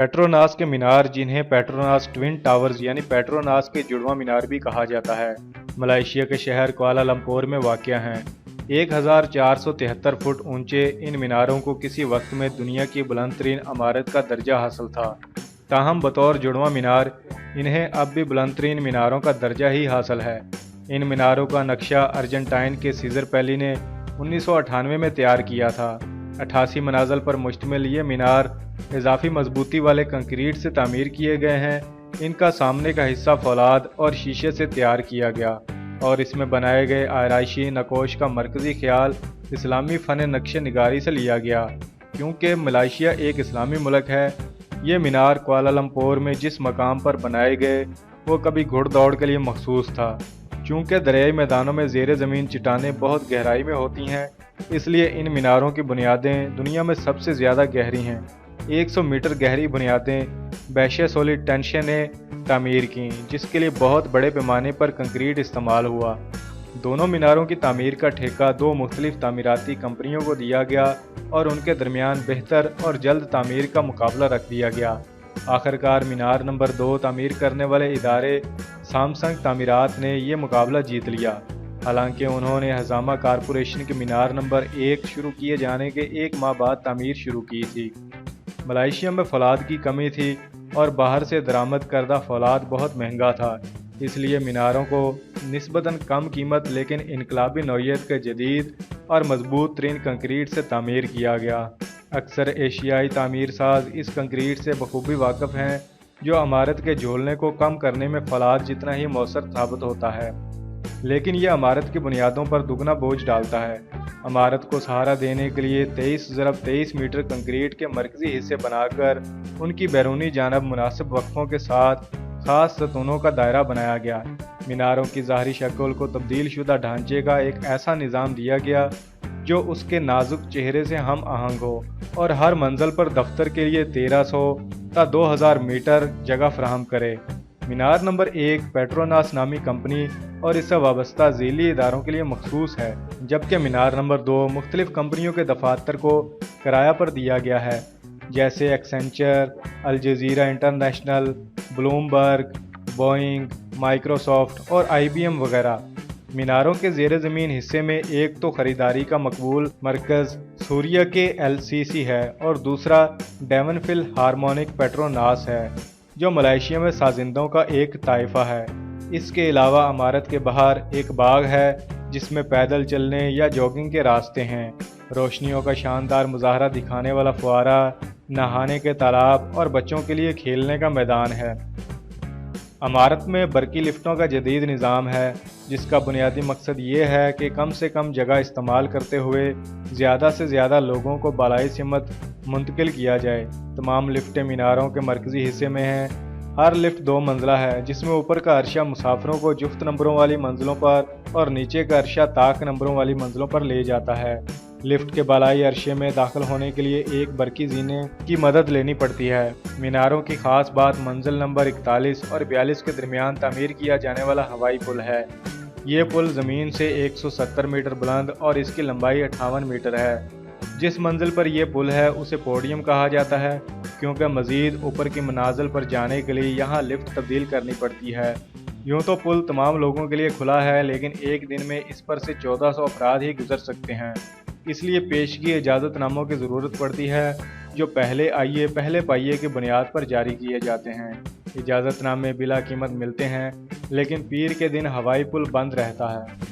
Petronas के मीनार, जिन्हें Petronas twin towers यानी पेट्रोनास के जुड़वां मीनार भी कहा जाता है, मलेशिया के शहर कुआलालंपुर में वाक़या हैं। 1473 फुट ऊंचे इन मीनारों को किसी वक्त में दुनिया की बुलंद तरीन इमारत का दर्जा हासिल था। ताहम बतौर जुड़वां मीनार इन्हें अब भी बुलंद तरीन मीनारों का दर्जा ही हासिल है। इन मीनारों का नक्शा अर्जेंटाइन के सीजर पेली ने 1998 में तैयार किया था। 88 मनाजिल पर मुश्तमिल ये मीनार इजाफी मजबूती वाले कंक्रीट से तामीर किए गए हैं। इनका सामने का हिस्सा फौलाद और शीशे से तैयार किया गया और इसमें बनाए गए आराइशी नकोश का मरकज़ी ख्याल इस्लामी फ़न नक्श निगारी से लिया गया। क्योंकि मलेशिया एक इस्लामी मुल्क है, ये मीनार कुआलालंपुर में जिस मकाम पर बनाए गए वो कभी घुड़दौड़ के लिए मखसूस था। चूँकि दरियाई मैदानों में ज़ेर ज़मीन चट्टानें बहुत गहराई में होती हैं, इसलिए इन मीनारों की बुनियादें दुनिया में सबसे ज़्यादा गहरी हैं। 100 मीटर गहरी बुनियादें बैशे सॉलिड टेंशन ने तामीर की, जिसके लिए बहुत बड़े पैमाने पर कंक्रीट इस्तेमाल हुआ। दोनों मीनारों की तामीर का ठेका दो मुख्तलिफ तामीराती कंपनियों को दिया गया और उनके दरमियान बेहतर और जल्द तामीर का मुकाबला रख दिया गया। आखिरकार मीनार नंबर 2 तामीर करने वाले इदारे सैमसंग तामीरात ने यह मुकाबला जीत लिया। हालांकि उन्होंने हजामा कारपोरेशन के मीनार नंबर 1 शुरू किए जाने के 1 माह बाद तामीर शुरू की थी। मलेशिया में फौलाद की कमी थी और बाहर से दरामद करदा फौलाद बहुत महंगा था, इसलिए मीनारों को निस्बतन कम कीमत लेकिन इनकलाबी नौइयत के जदीद और मजबूत तरीन कंक्रीट से तामीर किया गया। अक्सर एशियाई तामीर साज इस कंक्रीट से बखूबी वाकिफ़ हैं, जो इमारत के झोलने को कम करने में फौलाद जितना ही मौसर साबित होता है, लेकिन यह इमारत की बुनियादों पर दुगना बोझ डालता है। इमारत को सहारा देने के लिए 23 मीटर कंक्रीट के मरकजी हिस्से बनाकर उनकी बैरूनी जानब मुनासिब वक्फों के साथ खास सतूनों का दायरा बनाया गया। मीनारों की ज़ाहरी शक्ल को तब्दील शुदा ढांचे का एक ऐसा निज़ाम दिया गया जो उसके नाजुक चेहरे से हम आहंग हो और हर मंजिल पर दफ्तर के लिए 1300 ता 2000 मीटर जगह फराहम करे। मीनार नंबर 1 पेट्रोनास नामी कंपनी और इससे वाबस्ता झीली इदारों के लिए मखसूस है, जबकि मीनार नंबर 2 मुख्तलिफ कंपनियों के दफातर को किराया पर दिया गया है, जैसे Accenture, Al Jazeera International, Bloomberg, Boeing, Microsoft और IBM वगैरह। मीनारों के ज़ेर ज़मीन हिस्से में एक तो ख़रीदारी का मकबूल मरकज़ सूरिया के LCC है और दूसरा डेवनफिल हार्मोनिक पेट्रोनास है, जो मलेशिया में साजिंदों का एक ताइफा है। इसके अलावा इमारत के बाहर एक बाग है जिसमें पैदल चलने या जॉगिंग के रास्ते हैं, रोशनियों का शानदार मुजाहरा दिखाने वाला फुआरा, नहाने के तालाब और बच्चों के लिए खेलने का मैदान है। इमारत में बरकी लिफ्टों का जदीद निज़ाम है, जिसका बुनियादी मकसद ये है कि कम से कम जगह इस्तेमाल करते हुए ज़्यादा से ज़्यादा लोगों को बालाई सिमत मुंतकिल किया जाए। तमाम लिफ्टें मीनारों के मरकज़ी हिस्से में हैं। हर लिफ्ट 2 मंजिला है, जिसमें ऊपर का अरशा मुसाफिरों को जुफ्त नंबरों वाली मंजिलों पर और नीचे का अरशा ताक नंबरों वाली मंजिलों पर ले जाता है। लिफ्ट के बालाई अरशे में दाखिल होने के लिए एक बरकी जीने की मदद लेनी पड़ती है। मीनारों की खास बात मंजिल नंबर 41 और 42 के दरमियान तामीर किया जाने वाला हवाई पुल है। ये पुल ज़मीन से 170 मीटर बुलंद और इसकी लंबाई 58 मीटर है। जिस मंजिल पर यह पुल है उसे पोडियम कहा जाता है, क्योंकि मज़ीद ऊपर की मनाजिल पर जाने के लिए यहाँ लिफ्ट तब्दील करनी पड़ती है। यूँ तो पुल तमाम लोगों के लिए खुला है, लेकिन एक दिन में इस पर से 1400 अफराद ही गुजर सकते हैं, इसलिए पेशगी इजाज़तनामों की ज़रूरत पड़ती है, जो पहले आइए पहले पाइए की बुनियाद पर जारी किए जाते हैं। इजाज़तनामे बिला कीमत मिलते हैं, लेकिन पीर के दिन हवाई पुल बंद रहता है।